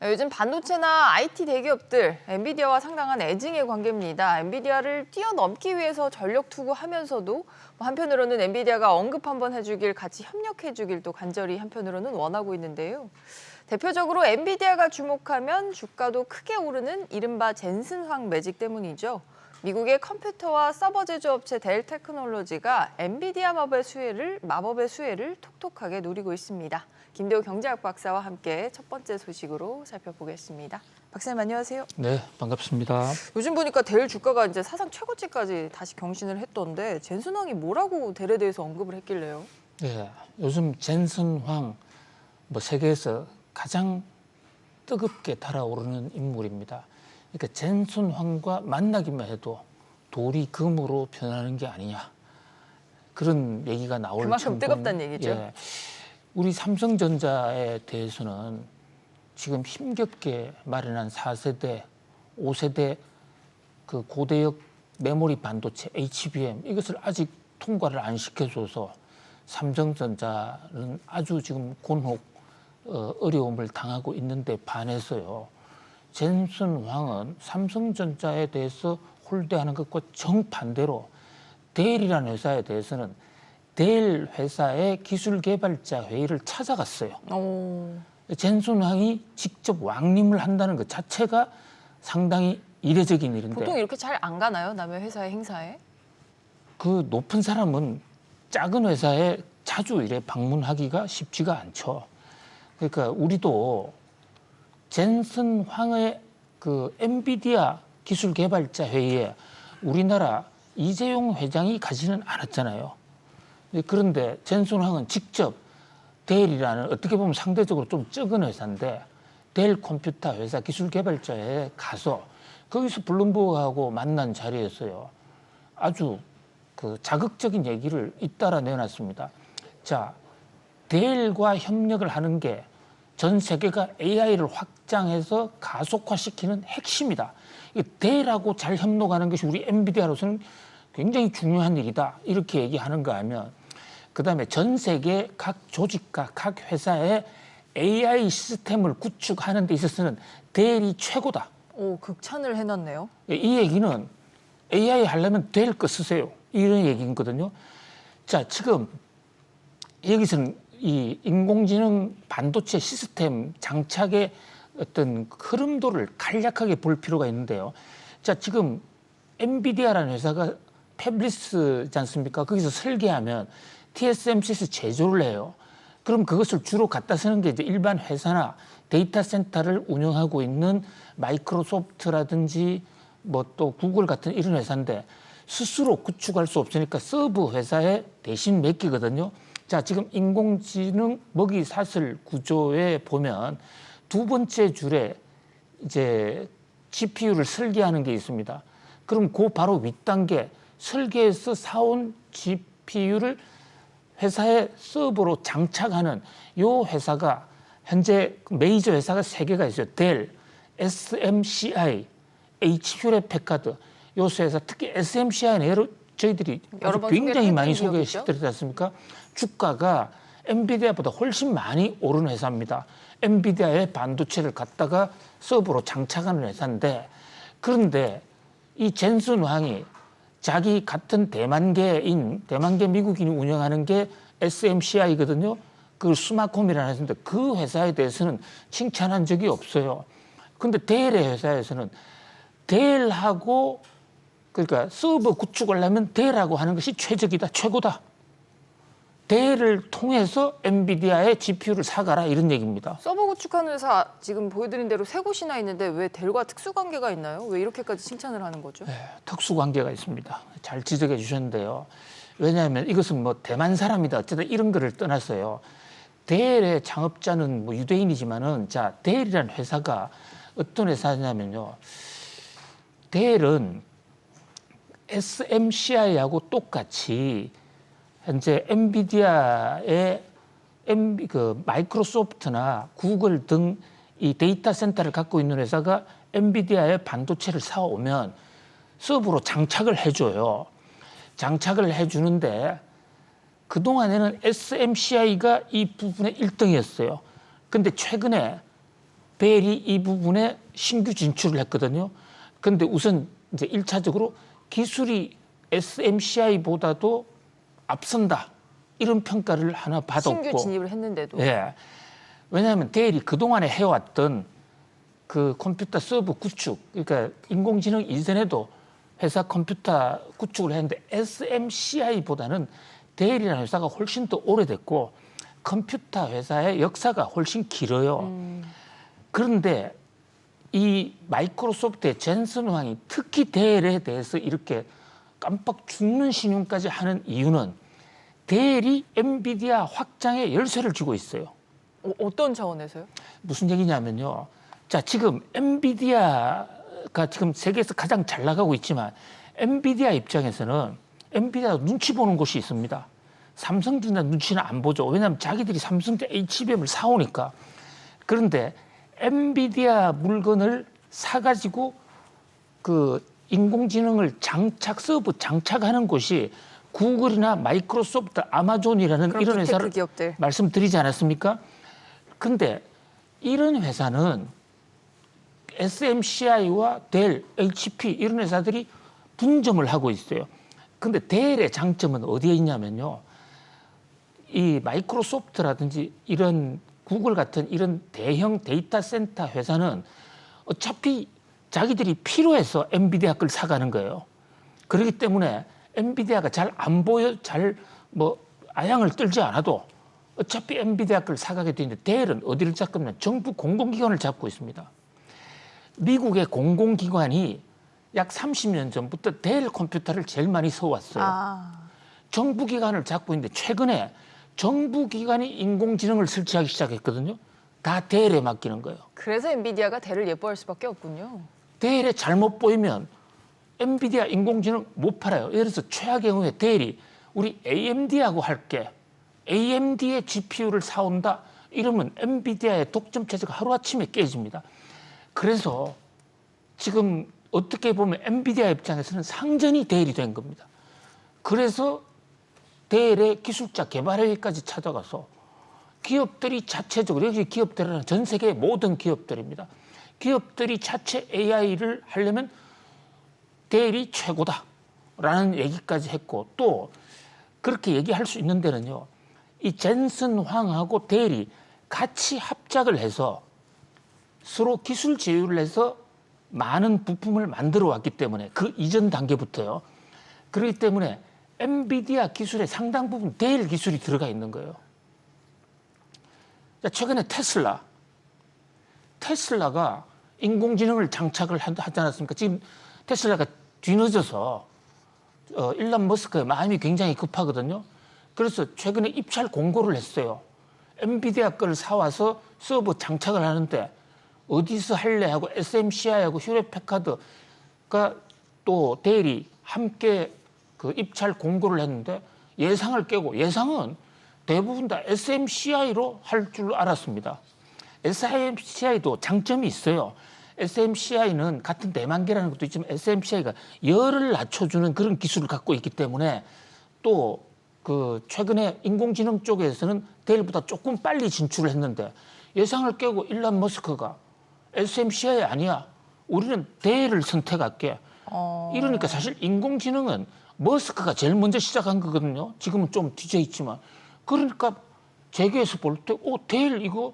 요즘 반도체나 IT 대기업들, 엔비디아와 상당한 애증의 관계입니다. 엔비디아를 뛰어넘기 위해서 전력 투구하면서도 한편으로는 엔비디아가 언급 한번 해주길, 같이 협력해주길 또 간절히 한편으로는 원하고 있는데요. 대표적으로 엔비디아가 주목하면 주가도 크게 오르는 이른바 젠슨황 매직 때문이죠. 미국의 컴퓨터와 서버 제조업체 델 테크놀로지가 엔비디아 마법의 수혜를 톡톡하게 누리고 있습니다. 김대호 경제학 박사와 함께 첫 번째 소식으로 살펴보겠습니다. 박사님 안녕하세요. 네, 반갑습니다. 요즘 보니까 델 주가가 이제 사상 최고치까지 다시 경신을 했던데 젠슨황이 뭐라고 델에 대해서 언급을 했길래요? 네, 요즘 젠슨황 세계에서 가장 뜨겁게 달아오르는 인물입니다. 그러니까 젠슨황과 만나기만 해도 돌이 금으로 변하는 게 아니냐, 그런 얘기가 나올 그만큼 정도는, 뜨겁다는 얘기죠. 예, 우리 삼성전자에 대해서는 지금 힘겹게 마련한 4세대, 5세대 그 고대역 메모리 반도체 HBM 이것을 아직 통과를 안 시켜줘서 삼성전자는 아주 지금 곤혹 어려움을 당하고 있는데 반해서요, 젠슨황은 삼성전자에 대해서 홀대하는 것과 정반대로 델이라는 회사에 대해서는 델 회사의 기술개발자 회의를 찾아갔어요. 젠슨황이 직접 왕림을 한다는 것 자체가 상당히 이례적인 일인데, 보통 이렇게 잘 안 가나요? 남의 회사의 행사에? 그 높은 사람은 작은 회사에 자주 이래 방문하기가 쉽지가 않죠. 그러니까 우리도 젠슨황의 그 엔비디아 기술개발자 회의에 우리나라 이재용 회장이 가지는 않았잖아요. 그런데 젠슨황은 직접 델이라는 어떻게 보면 상대적으로 좀 적은 회사인데 델 컴퓨터 회사 기술개발자에 가서 거기서 블룸버그하고 만난 자리였어요. 아주 그 자극적인 얘기를 잇따라 내놨습니다. 자, 델과 협력을 하는 게 전 세계가 AI를 확장해서 가속화시키는 핵심이다. 델하고 잘 협력하는 것이 우리 엔비디아로서는 굉장히 중요한 일이다. 이렇게 얘기하는 거 하면, 그다음에 전 세계 각 조직과 각 회사의 AI 시스템을 구축하는 데 있어서는 델이 최고다. 오, 극찬을 해놨네요. 이 얘기는 AI 하려면 델 거 쓰세요, 이런 얘기거든요. 자, 지금 여기서는 이 인공지능 반도체 시스템 장착의 어떤 흐름도를 간략하게 볼 필요가 있는데요. 자, 지금 엔비디아라는 회사가 패블리스지 않습니까? 거기서 설계하면 TSMC에서 제조를 해요. 그럼 그것을 주로 갖다 쓰는 게 이제 일반 회사나 데이터 센터를 운영하고 있는 마이크로소프트라든지 또 구글 같은 이런 회사인데, 스스로 구축할 수 없으니까 서브 회사에 대신 맡기거든요. 자, 지금 인공지능 먹이 사슬 구조에 보면 두 번째 줄에 이제 GPU를 설계하는 게 있습니다. 그럼 그 바로 윗단계 설계해서 사온 GPU를 회사의 서버로 장착하는 요 회사가 현재 메이저 회사가 3개가 있어요. 델, SMCI, Hew레 패카드. 요 회사, 특히 SMCI는 저희들이 굉장히 많이 소개시켜드렸지 않습니까? 주가가 엔비디아보다 훨씬 많이 오른 회사입니다. 엔비디아의 반도체를 갖다가 서버로 장착하는 회사인데, 그런데 이 젠슨황이 자기 같은 대만계 미국인이 운영하는 게 SMCI거든요. 그 스마콤이라는 회사인데 그 회사에 대해서는 칭찬한 적이 없어요. 근데 델의 회사에서는 델하고, 그러니까 서버 구축을 하면 델하고 하는 것이 최적이다, 최고다. 델을 통해서 엔비디아의 GPU를 사가라, 이런 얘기입니다. 서버 구축하는 회사 지금 보여드린 대로 3곳이나 있는데 왜 델과 특수관계가 있나요? 왜 이렇게까지 칭찬을 하는 거죠? 네, 특수관계가 있습니다. 잘 지적해 주셨는데요. 왜냐하면 이것은 대만 사람이다, 어쨌든 이런 거를 떠났어요. 델의 창업자는 유대인이지만은, 자, 델이라는 회사가 어떤 회사냐면요, 델은 SMCI하고 똑같이 현재 엔비디아의 마이크로소프트나 구글 등 이 데이터 센터를 갖고 있는 회사가 엔비디아의 반도체를 사오면 서버로 장착을 해줘요. 장착을 해주는데 그동안에는 SMCI가 이 부분에 1등이었어요. 근데 최근에 벨이 이 부분에 신규 진출을 했거든요. 그런데 우선 이제 1차적으로 기술이 SMCI보다도 앞선다. 이런 평가를 하나 받았고. 신규 진입을 했는데도. 예. 왜냐하면 델이 그동안에 해왔던 그 컴퓨터 서버 구축, 그러니까 인공지능 이전에도 회사 컴퓨터 구축을 했는데 SMCI보다는 델이라는 회사가 훨씬 더 오래됐고 컴퓨터 회사의 역사가 훨씬 길어요. 그런데 이 마이크로소프트의 젠슨 황이 특히 델에 대해서 이렇게 깜빡 죽는 신용까지 하는 이유는 델이 엔비디아 확장에 열쇠를 쥐고 있어요. 어떤 차원에서요? 무슨 얘기냐면요. 자, 지금 엔비디아가 지금 세계에서 가장 잘 나가고 있지만 엔비디아 입장에서는 엔비디아 눈치 보는 곳이 있습니다. 삼성전자 눈치는 안 보죠. 왜냐하면 자기들이 삼성전자 HBM을 사오니까. 그런데 엔비디아 물건을 사가지고 그 인공지능을 서버 장착하는 곳이 구글이나 마이크로소프트, 아마존이라는 이런 회사를 기업들. 말씀드리지 않았습니까? 근데 이런 회사는 SMCI와 델, HP 이런 회사들이 분점을 하고 있어요. 근데 델의 장점은 어디에 있냐면요. 이 마이크로소프트라든지 이런 구글 같은 이런 대형 데이터 센터 회사는 어차피 자기들이 필요해서 엔비디아 걸 사가는 거예요. 그렇기 때문에 엔비디아가 잘 안 보여, 아양을 떨지 않아도 어차피 엔비디아 걸 사가게 되는데 델은 어디를 잡냐면 정부 공공기관을 잡고 있습니다. 미국의 공공기관이 약 30년 전부터 델 컴퓨터를 제일 많이 써왔어요. 정부기관을 잡고 있는데 최근에 정부기관이 인공지능을 설치하기 시작했거든요. 다 델에 맡기는 거예요. 그래서 엔비디아가 델을 예뻐할 수밖에 없군요. 델에 잘못 보이면 엔비디아 인공지능 못 팔아요. 예를 들어서 최악의 경우에 델이 우리 AMD하고 할게. AMD의 GPU를 사온다. 이러면 엔비디아의 독점 체제가 하루아침에 깨집니다. 그래서 지금 어떻게 보면 엔비디아 입장에서는 상전이 델이 된 겁니다. 그래서 델의 기술자 개발회의까지 찾아가서 기업들이 자체적으로, 여기 기업들은 전 세계 모든 기업들입니다. 기업들이 자체 AI를 하려면 델이 최고다라는 얘기까지 했고 또 그렇게 얘기할 수 있는 데는요. 이 젠슨 황하고 델이 같이 합작을 해서 서로 기술 제휴를 해서 많은 부품을 만들어 왔기 때문에 그 이전 단계부터요. 그렇기 때문에 엔비디아 기술의 상당 부분 델 기술이 들어가 있는 거예요. 최근에 테슬라가 인공지능을 장착을 하지 않았습니까? 지금 테슬라가 뒤늦어서 일론 머스크의 마음이 굉장히 급하거든요. 그래서 최근에 입찰 공고를 했어요. 엔비디아 걸 사와서 서버 장착을 하는데 어디서 할래 하고 SMCI하고 휴렛패카드가 또 델이 함께 그 입찰 공고를 했는데 예상을 깨고 예상은 대부분 다 SMCI로 할 줄 알았습니다. SMCI도 장점이 있어요. SMCI는 같은 내만계라는 것도 있지만 SMCI가 열을 낮춰주는 그런 기술을 갖고 있기 때문에 또 그 최근에 인공지능 쪽에서는 델보다 조금 빨리 진출을 했는데 예상을 깨고 일론 머스크가 SMCI 아니야. 우리는 델을 선택할게. 이러니까 사실 인공지능은 머스크가 제일 먼저 시작한 거거든요. 지금은 좀 뒤져 있지만. 그러니까 재계에서 볼 때, 델 이거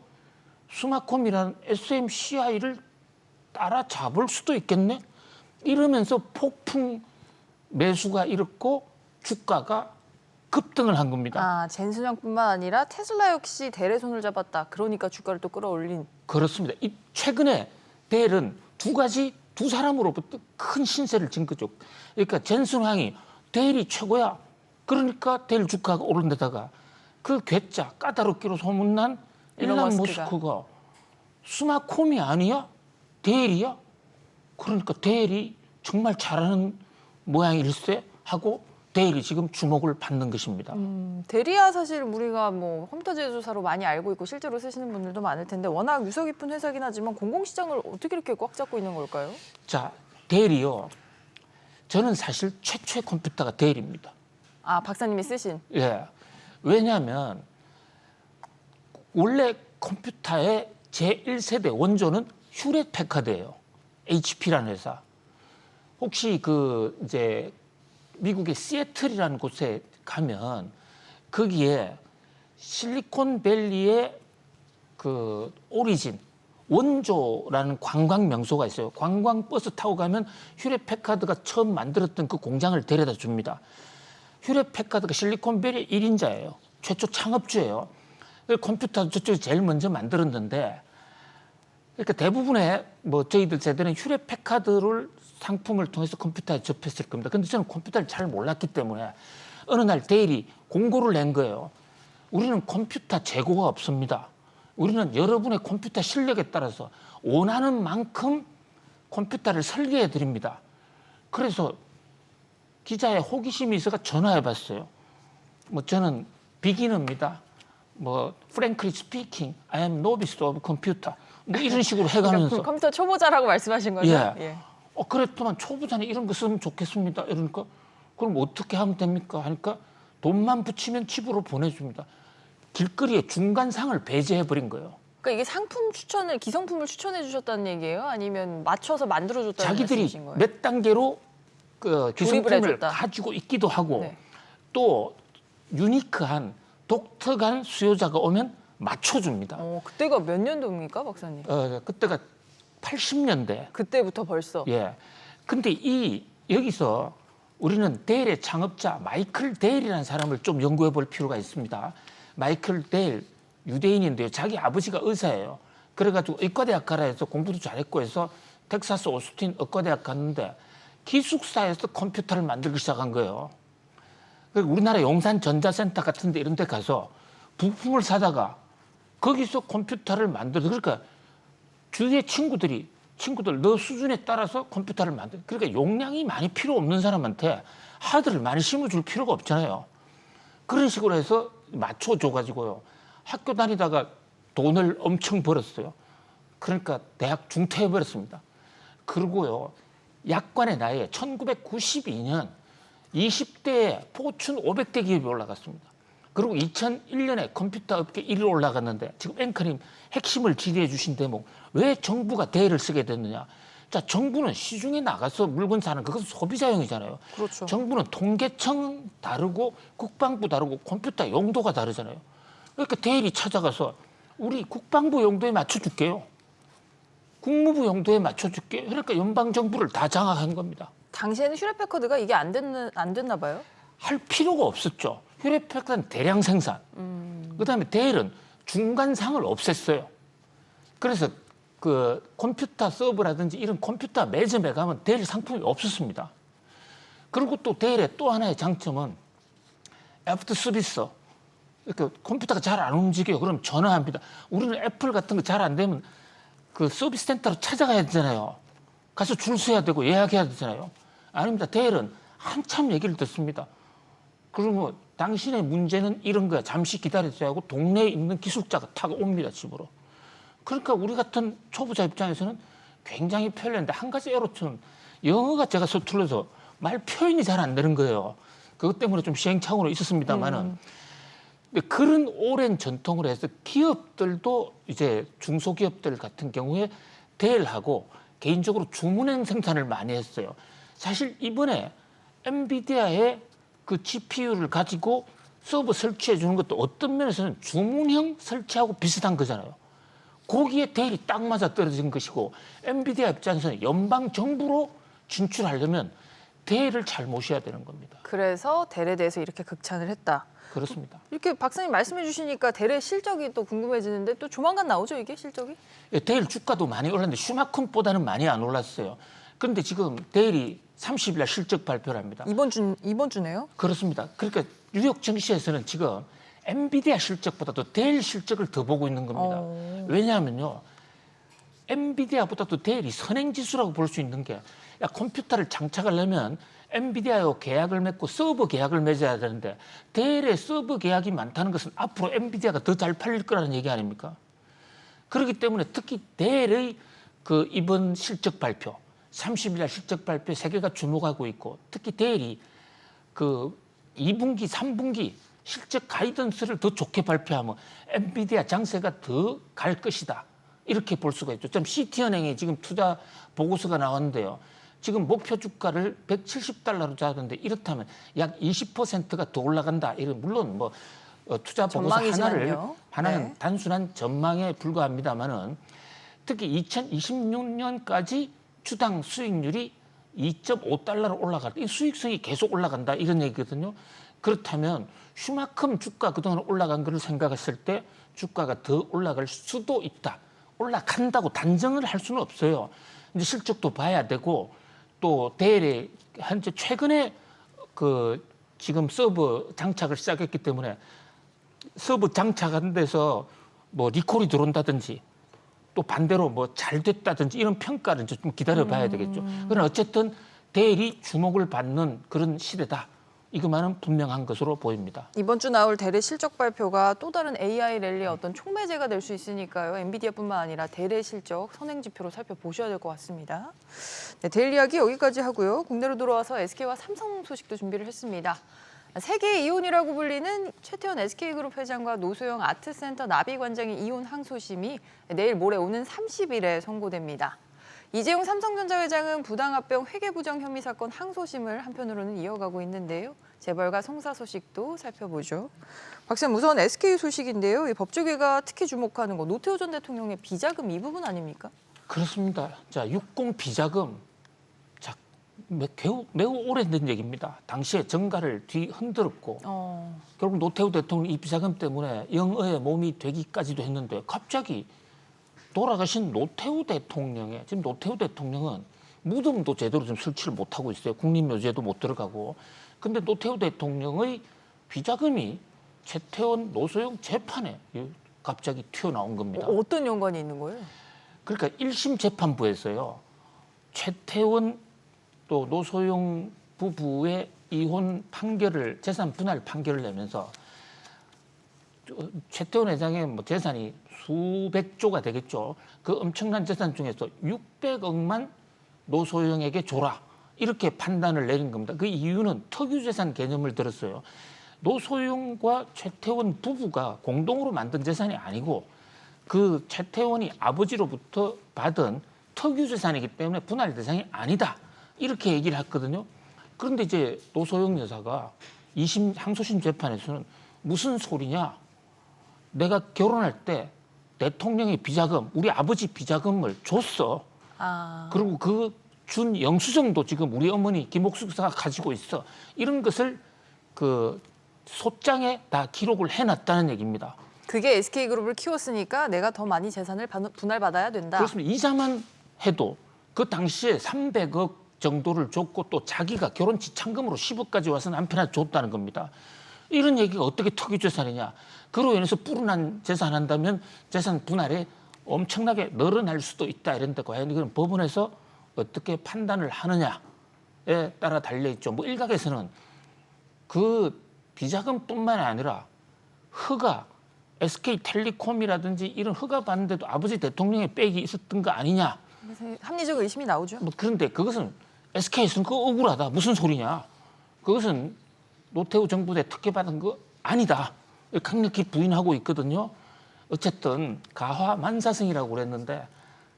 스마콤이라는 SMCI를 따라잡을 수도 있겠네? 이러면서 폭풍 매수가 일었고 주가가 급등을 한 겁니다. 젠슨형뿐만 아니라 테슬라 역시 델의 손을 잡았다. 그러니까 주가를 또 끌어올린. 그렇습니다. 최근에 델은 두 사람으로부터 큰 신세를 진 거죠. 그러니까 젠슨 황이 델이 최고야. 그러니까 델 주가가 오른 데다가 그 괴짜 까다롭기로 소문난 일론 머스크가 스마콤이 아니야? 델이야? 그러니까 델이 정말 잘하는 모양일세 하고 델이 지금 주목을 받는 것입니다. 델이야 사실 우리가 뭐 컴퓨터 제조사로 많이 알고 있고 실제로 쓰시는 분들도 많을 텐데 워낙 유서 깊은 회사긴 하지만 공공시장을 어떻게 이렇게 꽉 잡고 있는 걸까요? 자, 델이요. 저는 사실 최초의 컴퓨터가 델입니다. 박사님이 쓰신. 예. 왜냐하면 원래 컴퓨터의 제1세대 원조는 휴렛 패카드예요. HP라는 회사. 혹시 그 이제 미국의 시애틀이라는 곳에 가면 거기에 실리콘밸리의 그 오리진 원조라는 관광 명소가 있어요. 관광 버스 타고 가면 휴렛 패카드가 처음 만들었던 그 공장을 데려다 줍니다. 휴렛 패카드가 실리콘밸리 1인자예요. 최초 창업주예요. 컴퓨터도 저쪽이 제일 먼저 만들었는데, 그러니까 대부분의 뭐 저희들 세대는 휴렛 패카드를 상품을 통해서 컴퓨터에 접했을 겁니다. 근데 저는 컴퓨터를 잘 몰랐기 때문에 어느 날 데일이 공고를 낸 거예요. 우리는 컴퓨터 재고가 없습니다. 우리는 여러분의 컴퓨터 실력에 따라서 원하는 만큼 컴퓨터를 설계해 드립니다. 그래서 기자의 호기심이 있어가 전화해 봤어요. 뭐 저는 비기너입니다. 뭐 frankly speaking, I am novice of computer. 뭐 이런 식으로 해가면서 그러니까 컴퓨터 초보자라고 말씀하신 거죠? 예. 그랬더만 초보자는 이런 거 쓰면 좋겠습니다. 이러니까 그럼 어떻게 하면 됩니까? 하니까 돈만 붙이면 칩으로 보내줍니다. 길거리에 중간상을 배제해 버린 거예요. 그러니까 이게 상품 추천을 기성품을 추천해 주셨다는 얘기예요? 아니면 맞춰서 만들어 줬다는 자기들이 말씀이신 거예요? 몇 단계로 그 기성품을 해줬다. 가지고 있기도 하고 네. 또 유니크한 독특한 수요자가 오면 맞춰줍니다. 그때가 몇 년도입니까, 박사님? 그때가 80년대. 그때부터 벌써. 예. 근데 여기서 우리는 델의 창업자 마이클 델이라는 사람을 좀 연구해 볼 필요가 있습니다. 마이클 델, 유대인인데요. 자기 아버지가 의사예요. 그래가지고 의과대학 가라 해서 공부도 잘했고 해서 텍사스 오스틴 의과대학 갔는데 기숙사에서 컴퓨터를 만들기 시작한 거예요. 우리나라 용산전자센터 같은 데 이런 데 가서 부품을 사다가 거기서 컴퓨터를 만들어. 그러니까 주위의 친구들 너 수준에 따라서 컴퓨터를 만들어. 그러니까 용량이 많이 필요 없는 사람한테 하드를 많이 심어줄 필요가 없잖아요. 그런 식으로 해서 맞춰줘가지고요. 학교 다니다가 돈을 엄청 벌었어요. 그러니까 대학 중퇴해버렸습니다. 그리고요, 약관의 나이에 1992년 20대에 포춘 500대 기업이 올라갔습니다. 그리고 2001년에 컴퓨터 업계 1위로 올라갔는데 지금 앵커님 핵심을 지휘해 주신 대목, 왜 정부가 델을 쓰게 됐느냐. 자, 정부는 시중에 나가서 물건 사는 그것은 소비자용이잖아요. 그렇죠. 정부는 통계청 다르고 국방부 다르고 컴퓨터 용도가 다르잖아요. 그러니까 델이 찾아가서 우리 국방부 용도에 맞춰줄게요. 국무부 용도에 맞춰줄게요. 그러니까 연방정부를 다 장악한 겁니다. 당시에는 휴렛 패커드가 이게 안 됐나 봐요? 할 필요가 없었죠. 휴렛 패커드는 대량 생산. 그다음에 델은 중간상을 없앴어요. 그래서 그 컴퓨터 서버라든지 이런 컴퓨터 매점에 가면 델 상품이 없었습니다. 그리고 또 델의 또 하나의 장점은 애프터 서비스. 그러니까 컴퓨터가 잘 안 움직여요. 그럼 전화합니다. 우리는 애플 같은 거 잘 안 되면 그 서비스 센터로 찾아가야 되잖아요. 가서 줄 서야 되고 예약해야 되잖아요. 아닙니다. 델은 한참 얘기를 듣습니다. 그러면 당신의 문제는 이런 거야. 잠시 기다려줘야 하고 동네에 있는 기술자가 타고 옵니다. 집으로. 그러니까 우리 같은 초보자 입장에서는 굉장히 편리한데 한 가지 애로점은 영어가 제가 서툴러서 말 표현이 잘 안 되는 거예요. 그것 때문에 좀 시행착오는 있었습니다만은 그런 오랜 전통을 해서 기업들도 이제 중소기업들 같은 경우에 델하고 개인적으로 주문형 생산을 많이 했어요. 사실 이번에 엔비디아의 그 GPU를 가지고 서버 설치해 주는 것도 어떤 면에서는 주문형 설치하고 비슷한 거잖아요. 거기에 델이 딱 맞아 떨어진 것이고 엔비디아 입장에서는 연방 정부로 진출하려면 델을 잘 모셔야 되는 겁니다. 그래서 델에 대해서 이렇게 극찬을 했다. 그렇습니다. 이렇게 박사님 말씀해 주시니까 델의 실적이 또 궁금해지는데 또 조만간 나오죠, 이게 실적이? 델 주가도 많이 올랐는데 슈마콘보다는 많이 안 올랐어요. 그런데 지금 델이 30일 날 실적 발표를 합니다. 이번 주네요? 그렇습니다. 그러니까 뉴욕 증시에서는 지금 엔비디아 실적보다도 델 실적을 더 보고 있는 겁니다. 왜냐하면요, 엔비디아보다도 델이 선행지수라고 볼 수 있는 게, 야, 컴퓨터를 장착하려면 엔비디아와 계약을 맺고 서버 계약을 맺어야 되는데 델의 서버 계약이 많다는 것은 앞으로 엔비디아가 더 잘 팔릴 거라는 얘기 아닙니까? 그렇기 때문에 특히 델의 그 이번 실적 발표, 30일 날 실적 발표 세계가 주목하고 있고, 특히 델이 그 2분기, 3분기 실적 가이던스를 더 좋게 발표하면 엔비디아 장세가 더 갈 것이다. 이렇게 볼 수가 있죠. 좀 시티은행이 지금 투자 보고서가 나왔는데요. 지금 목표 주가를 170달러로 잡았는데 이렇다면 약 20%가 더 올라간다. 이런 물론 뭐 투자 보고서 전망이지만요. 하나는 네. 단순한 전망에 불과합니다만은 특히 2026년까지 주당 수익률이 2.5달러로 올라갈 때 이 수익성이 계속 올라간다 이런 얘기거든요. 그렇다면 슈만큼 주가 그동안 올라간 것을 생각했을 때 주가가 더 올라갈 수도 있다. 올라간다고 단정을 할 수는 없어요. 이제 실적도 봐야 되고 또 대래 현재 최근에 그 지금 서버 장착을 시작했기 때문에 서버 장착한 데서 뭐 리콜이 들어온다든지 또 반대로 뭐 잘 됐다든지 이런 평가를 이제 좀 기다려 봐야 되겠죠. 그러나 어쨌든 대리 주목을 받는 그런 시대다. 이것만은 분명한 것으로 보입니다. 이번 주 나올 대래 실적 발표가 또 다른 AI 랠리의 어떤 촉매제가 될 수 있으니까요. 엔비디아뿐만 아니라 대래 실적 선행 지표로 살펴보셔야 될 것 같습니다. 네, 데일리 이야기 여기까지 하고요. 국내로 돌아와서 SK와 삼성 소식도 준비를 했습니다. 세계의 이혼이라고 불리는 최태원 SK그룹 회장과 노소영 아트센터 나비관장의 이혼 항소심이 내일 모레 오는 30일에 선고됩니다. 이재용 삼성전자 회장은 부당합병 회계부정 혐의 사건 항소심을 한편으로는 이어가고 있는데요. 재벌과 송사 소식도 살펴보죠. 박사님, 우선 SK 소식인데요. 이 법조계가 특히 주목하는 거 노태우 전 대통령의 비자금 이 부분 아닙니까? 그렇습니다. 자, 60 비자금 자, 매우 오래된 얘기입니다. 당시에 정가를 뒤흔들었고 결국 노태우 대통령 이 비자금 때문에 영어의 몸이 되기까지도 했는데 갑자기 돌아가신 노태우 대통령의 지금 노태우 대통령은 무덤도 제대로 좀 설치를 못하고 있어요. 국립묘지에도 못 들어가고. 근데 노태우 대통령의 비자금이 최태원 노소영 재판에 갑자기 튀어나온 겁니다. 어떤 연관이 있는 거예요? 그러니까 1심 재판부에서요. 최태원 또 노소영 부부의 이혼 판결을 재산 분할 판결을 내면서 최태원 회장의 뭐 재산이 수백조가 되겠죠. 그 엄청난 재산 중에서 600억만 노소영에게 줘라. 이렇게 판단을 내린 겁니다. 그 이유는 특유재산 개념을 들었어요. 노소영과 최태원 부부가 공동으로 만든 재산이 아니고 그 최태원이 아버지로부터 받은 특유재산이기 때문에 분할 대상이 아니다. 이렇게 얘기를 했거든요. 그런데 이제 노소영 여사가 2심 항소심 재판에서는 무슨 소리냐. 내가 결혼할 때 대통령의 비자금, 우리 아버지 비자금을 줬어. 그리고 그 준 영수증도 지금 우리 어머니 김옥수 여사가 가지고 있어. 이런 것을 그 소장에 다 기록을 해놨다는 얘기입니다. 그게 SK그룹을 키웠으니까 내가 더 많이 재산을 분할받아야 된다. 그렇습니다. 이자만 해도 그 당시에 300억 정도를 줬고 또 자기가 결혼 지참금으로 10억까지 와서 남편한테 줬다는 겁니다. 이런 얘기가 어떻게 특유재산이냐. 그로 인해서 불운한 재산한다면 재산 분할에 엄청나게 늘어날 수도 있다. 이런데 과연 이건 법원에서 어떻게 판단을 하느냐에 따라 달려있죠. 뭐 일각에서는 그 비자금뿐만 아니라 허가, SK텔레콤이라든지 이런 허가 받는데도 아버지 대통령의 백이 있었던 거 아니냐. 합리적 의심이 나오죠. 뭐 그런데 그것은 SK에서는 그거 억울하다. 무슨 소리냐. 그것은 노태우 정부 때 특혜받은 거 아니다. 강력히 부인하고 있거든요. 어쨌든 가화만사성이라고 그랬는데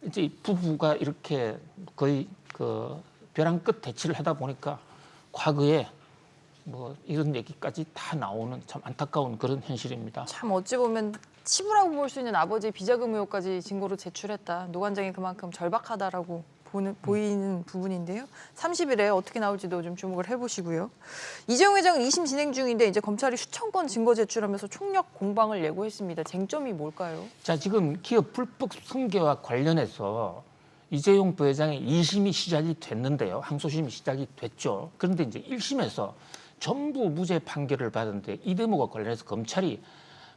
이제 부부가 이렇게 거의 그 벼랑 끝 대치를 하다 보니까 과거에 뭐 이런 얘기까지 다 나오는 참 안타까운 그런 현실입니다. 참 어찌 보면 치부라고 볼 수 있는 아버지의 비자금 의혹까지 증거로 제출했다. 노관장이 그만큼 절박하다라고 보이는 부분인데요. 30일에 어떻게 나올지도 좀 주목을 해보시고요. 이재용 회장은 2심 진행 중인데 이제 검찰이 수천 건 증거 제출하면서 총력 공방을 예고했습니다. 쟁점이 뭘까요? 자, 지금 기업 불법 승계와 관련해서 이재용 부회장의 2심이 시작이 됐는데요. 항소심이 시작이 됐죠. 그런데 이제 1심에서 전부 무죄 판결을 받았는데 이 대목과 관련해서 검찰이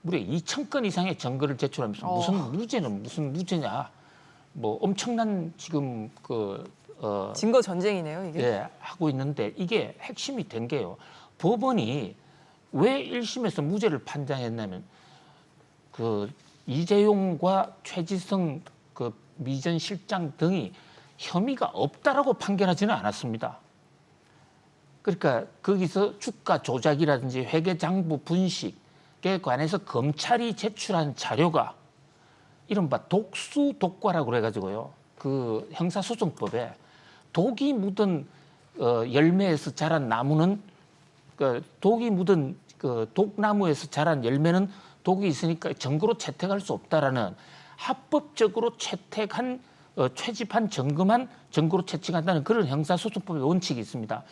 무려 2,000건 이상의 증거를 제출하면서 무슨 무죄는 무슨 무죄냐. 뭐 엄청난 지금 증거 전쟁이네요, 이게. 예, 하고 있는데 이게 핵심이 된 게요. 법원이 왜 1심에서 무죄를 판단했냐면 그 이재용과 최지성 그 미전 실장 등이 혐의가 없다라고 판결하지는 않았습니다. 그러니까 거기서 주가 조작이라든지 회계장부 분식에 관해서 검찰이 제출한 자료가 이른바 독수 독과라고 그래가지고요. 그 형사소송법에 독이 묻은 열매에서 자란 나무는 독이 묻은 그 독나무에서 자란 열매는 독이 있으니까 증거로 채택할 수 없다라는 합법적으로 채택한 채집한 점검한 증거로 채택한다는 그런 형사소송법의 원칙이 있습니다.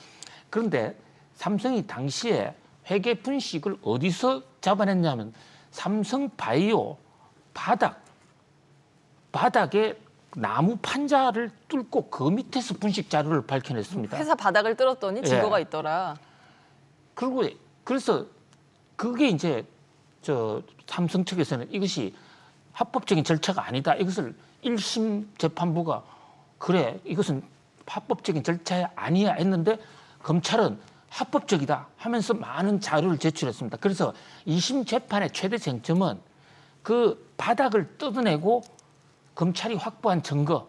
그런데 삼성이 당시에 회계 분식을 어디서 잡아냈냐면 삼성바이오 바닥에 나무 판자를 뚫고 그 밑에서 분식 자료를 밝혀냈습니다. 회사 바닥을 뚫었더니 증거가 예. 있더라. 그리고 그래서 그게 이제 저 삼성 측에서는 이것이 합법적인 절차가 아니다. 이것을 1심 재판부가 그래 이것은 합법적인 절차 아니야 했는데 검찰은 합법적이다 하면서 많은 자료를 제출했습니다. 그래서 2심 재판의 최대 쟁점은 그 바닥을 뜯어내고 검찰이 확보한 증거,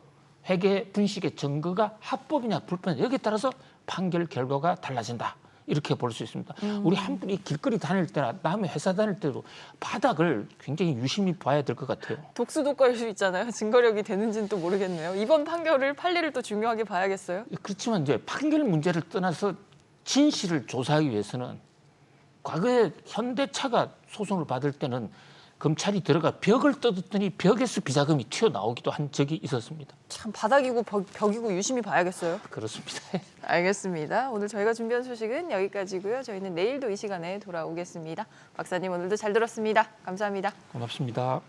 회계 분식의 증거가 합법이냐 불법이냐 여기에 따라서 판결 결과가 달라진다. 이렇게 볼 수 있습니다. 우리 한 분이 길거리 다닐 때나 남의 회사 다닐 때도 바닥을 굉장히 유심히 봐야 될 것 같아요. 독수독과일 수 있잖아요. 증거력이 되는지는 또 모르겠네요. 이번 판례를 또 중요하게 봐야겠어요. 그렇지만 이제 판결 문제를 떠나서 진실을 조사하기 위해서는 과거에 현대차가 소송을 받을 때는 검찰이 들어가 벽을 뜯었더니 벽에서 비자금이 튀어나오기도 한 적이 있었습니다. 참 바닥이고 벽이고 유심히 봐야겠어요. 그렇습니다. 알겠습니다. 오늘 저희가 준비한 소식은 여기까지고요. 저희는 내일도 이 시간에 돌아오겠습니다. 박사님 오늘도 잘 들었습니다. 감사합니다. 고맙습니다.